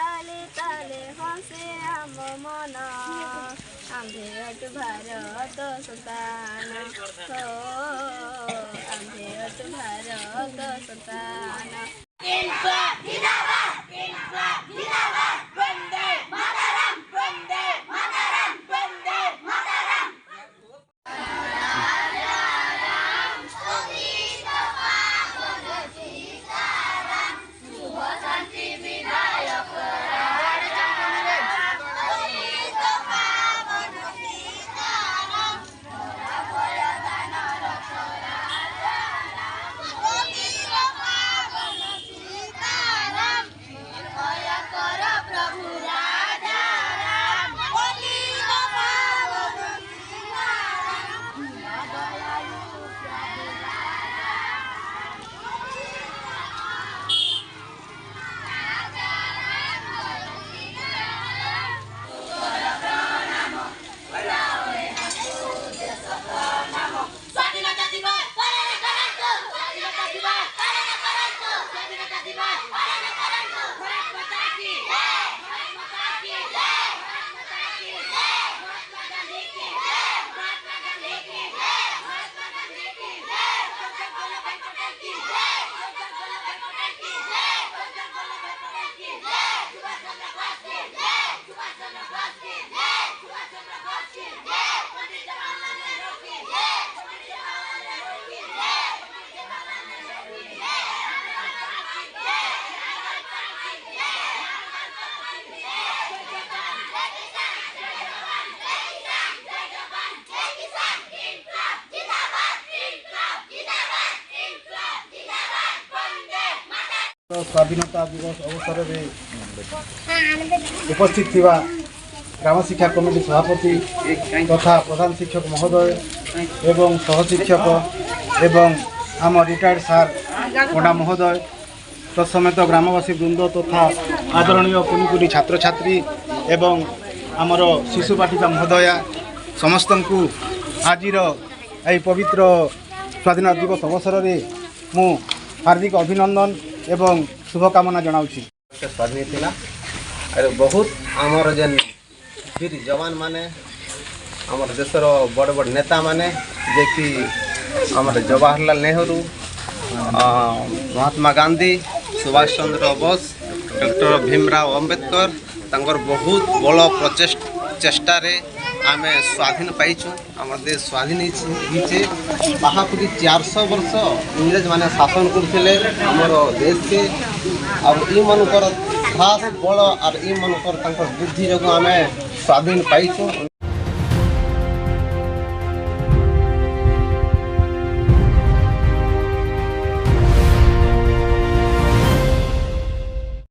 ताले ताले हसे आम मन आम्भे अटु भारत सन्तान हो आम्भे अटु भारत सन्तान स्वाधीनता दिवस अवसर में उपस्थित थिबा ग्राम शिक्षा कमिटी सभापति तथा प्रधान शिक्षक महोदय एवं सहशिक्षक एवं आम रिटायर्ड सार पंडा महोदय तत्समेत ग्रामवासी वृंद तथा आदरणीय कुनिकुनी छात्र छात्री एवं आमर शिशु बाटिका महोदया समस्त को आज पवित्र स्वाधीनता दिवस अवसर में मु हार्दिक अभिनंदन एवं शुभकामना जनाऊँगी। स्वाधीन थिला अरे बहुत आमर जेन वीर जवान माने आमर देशर बड़ बड़ नेता माने जे कि आमर जवाहरलाल नेहरू महात्मा गांधी सुभाष चंद्र बोस डॉक्टर भीमराव अंबेडकर तांकर बहुत बड़ चेष्टारे आमे स्वाधीन पाइछु आम देश स्वाधीन होइछे बाहापुरी 400 वर्ष इंग्रेज माने शासन करथिले हमर देश के और ई मनकर खास बल और ई मनकर तांकर बुद्धि जगो आमे स्वाधीन पाइछु।